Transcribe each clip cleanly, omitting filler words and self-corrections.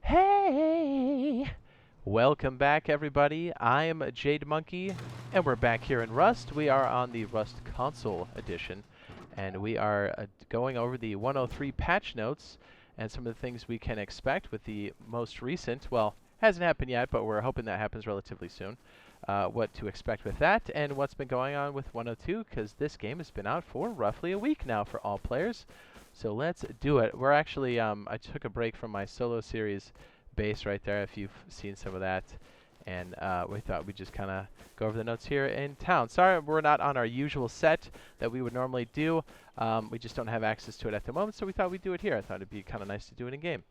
Hey! Welcome back, everybody. I'm Jade Monkey, and we're back here in Rust. We are on the Rust Console Edition, and we are going over the 103 patch notes and some of the things we can expect with the most recent, well, hasn't happened yet, but we're hoping that happens relatively soon, what to expect with that, and what's been going on with 102, because this game has been out for roughly a week now for all players. So let's do it. We're actually, I took a break from my solo series base right there, if you've seen some of that. And we thought we'd just kind of go over the notes here in town. Sorry, we're not on our usual set that we would normally do. We just don't have access to it at the moment, so we thought we'd do it here. I thought it'd be kind of nice to do it in game.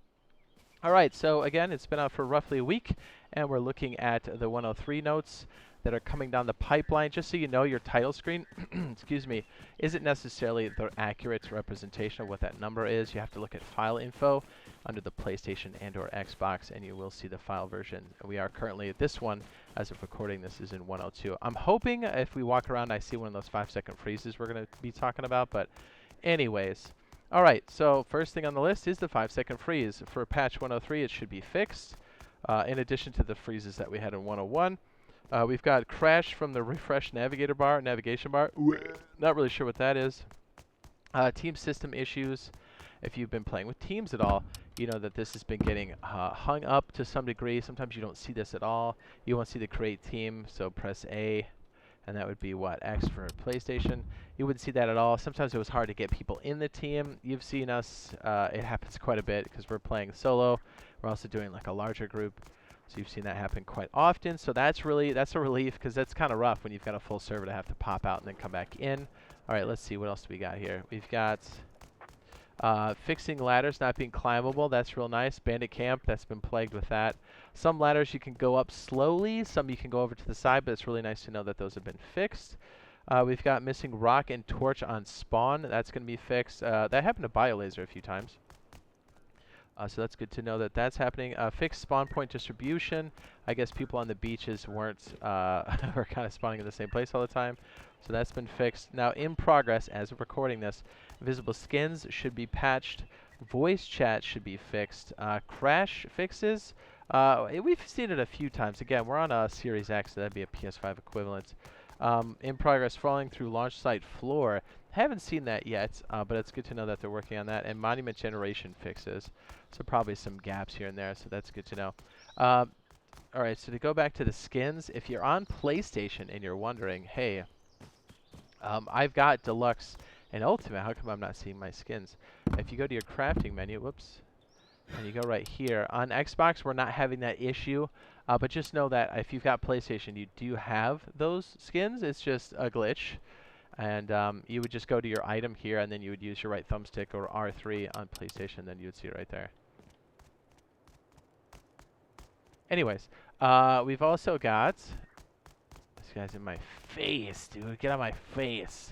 All right, so again, it's been out for roughly a week, and we're looking at the 103 notes that are coming down the pipeline. Just so you know, your title screen, excuse me, isn't necessarily the accurate representation of what that number is. You have to look at file info under the PlayStation and/or Xbox, and you will see the file version. We are currently at this one, as of recording this, is in 102. I'm hoping if we walk around, I see one of those 5-second freezes we're going to be talking about, but anyways. All right, so first thing on the list is the 5-second freeze. For patch 103, it should be fixed, in addition to the freezes that we had in 101. We've got crash from the refresh navigation bar. Not really sure what that is. Team system issues. If you've been playing with teams at all, you know that this has been getting hung up to some degree. Sometimes you don't see this at all. You won't see the create team, so press A, and that would be what? X for PlayStation. You wouldn't see that at all. Sometimes it was hard to get people in the team. You've seen us, it happens quite a bit because we're playing solo. We're also doing like a larger group. So you've seen that happen quite often. So that's a relief because that's kind of rough when you've got a full server to have to pop out and then come back in. All right, let's see what else do we got here. We've got fixing ladders not being climbable. That's real nice. Bandit camp, that's been plagued with that. Some ladders you can go up slowly. Some you can go over to the side, but it's really nice to know that those have been fixed. We've got missing rock and torch on spawn. That's going to be fixed. That happened to BioLaser a few times. So that's good to know that that's happening. Fixed spawn point distribution. I guess people on the beaches weren't were kind of spawning in the same place all the time. So that's been fixed. Now in progress, as of recording this, visible skins should be patched. Voice chat should be fixed. Crash fixes. We've seen it a few times. Again, we're on a Series X, so that'd be a PS5 equivalent. In progress, falling through launch site floor. Haven't seen that yet, but it's good to know that they're working on that. And monument generation fixes. So probably some gaps here and there, so that's good to know. All right, so to go back to the skins, if you're on PlayStation and you're wondering, hey, I've got Deluxe and Ultimate, how come I'm not seeing my skins? If you go to your crafting menu, whoops, and you go right here, on Xbox we're not having that issue, but just know that if you've got PlayStation, you do have those skins. It's just a glitch. And you would just go to your item here, and then you would use your right thumbstick or R3 on PlayStation, then you would see it right there. Anyways, we've also got... This guy's in my face, dude. Get out of my face.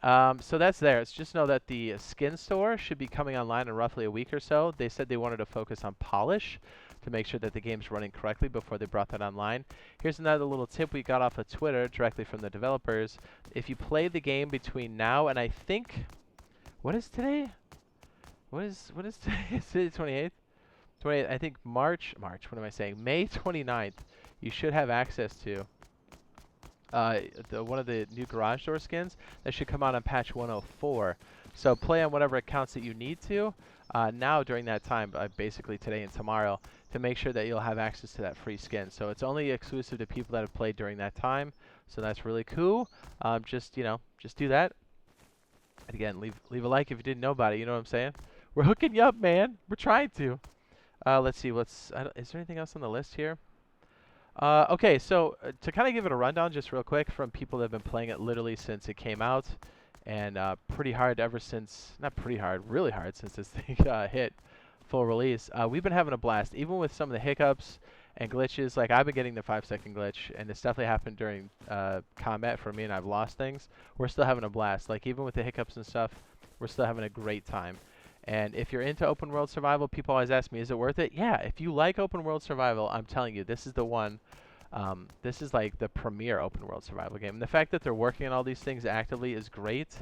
So that's there. It's just know that the skin store should be coming online in roughly a week or so. They said they wanted to focus on polish to make sure that the game's running correctly before they brought that online. Here's another little tip we got off of Twitter directly from the developers. If you play the game between now and I think, what is today? What is today? Is it 28th? 28th, I think March, what am I saying? May 29th, you should have access to one of the new garage door skins that should come out on patch 104. So play on whatever accounts that you need to now during that time, basically today and tomorrow, to make sure that you'll have access to that free skin. So it's only exclusive to people that have played during that time. So that's really cool. Just do that. And again, leave a like if you didn't know about it. You know what I'm saying? We're hooking you up, man. We're trying to. Let's see. Is there anything else on the list here? Okay, so to kind of give it a rundown just real quick from people that have been playing it literally since it came out, and pretty hard ever since, not pretty hard, really hard since this thing hit full release. We've been having a blast, even with some of the hiccups and glitches. Like I've been getting the 5-second glitch, and it's definitely happened during combat for me, and I've lost things. We're still having a blast. Like even with the hiccups and stuff, we're still having a great time. And if you're into open world survival, people always ask me, is it worth it? Yeah, if you like open world survival, I'm telling you, this is the one. This is like the premier open world survival game. And the fact that they're working on all these things actively is great.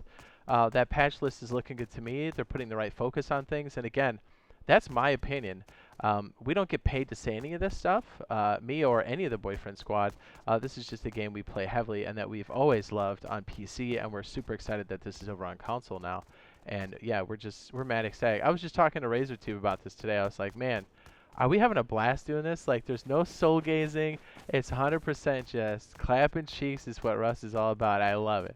That patch list is looking good to me. They're putting the right focus on things. And again, that's my opinion. We don't get paid to say any of this stuff, me or any of the Boyfriend Squad. This is just a game we play heavily and that we've always loved on PC, and we're super excited that this is over on console now. And yeah, we're mad excited. I was just talking to RazorTube about this today. I was like, man, are we having a blast doing this? Like, there's no soul gazing. It's 100% just clapping cheeks is what Rust is all about. I love it.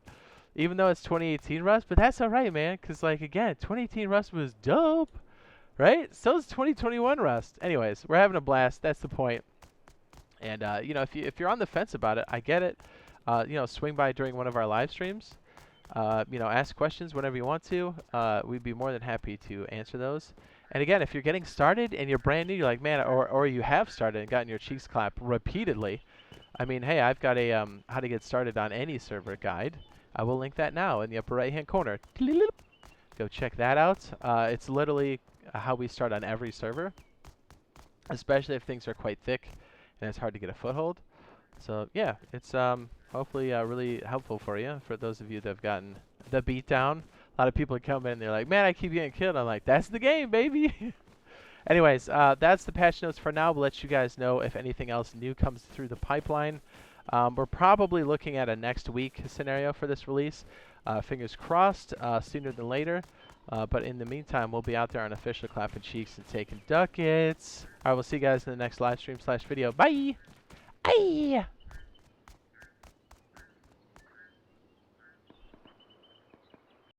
Even though it's 2018 Rust, but that's all right, man. Because, like, again, 2018 Rust was dope, right? So is 2021 Rust. Anyways, we're having a blast. That's the point. And, you know, if you're on the fence about it, I get it. You know, swing by during one of our live streams. You know, ask questions whenever you want to. We'd be more than happy to answer those. And again, if you're getting started and you're brand new, you're like, man, or you have started and gotten your cheeks clapped repeatedly. I mean, hey, I've got a how to get started on any server guide. I will link that now in the upper right-hand corner. Go check that out. It's literally how we start on every server, especially if things are quite thick and it's hard to get a foothold. So yeah, it's hopefully really helpful for you, for those of you that have gotten the beatdown. A lot of people come in and they're like, man, I keep getting killed. I'm like, that's the game, baby. Anyways, that's the patch notes for now. We'll let you guys know if anything else new comes through the pipeline. We're probably looking at a next week scenario for this release. Fingers crossed, sooner than later. But in the meantime, we'll be out there on official clapping cheeks and taking ducats. All right, we'll see you guys in the next live stream / video. Bye! Bye!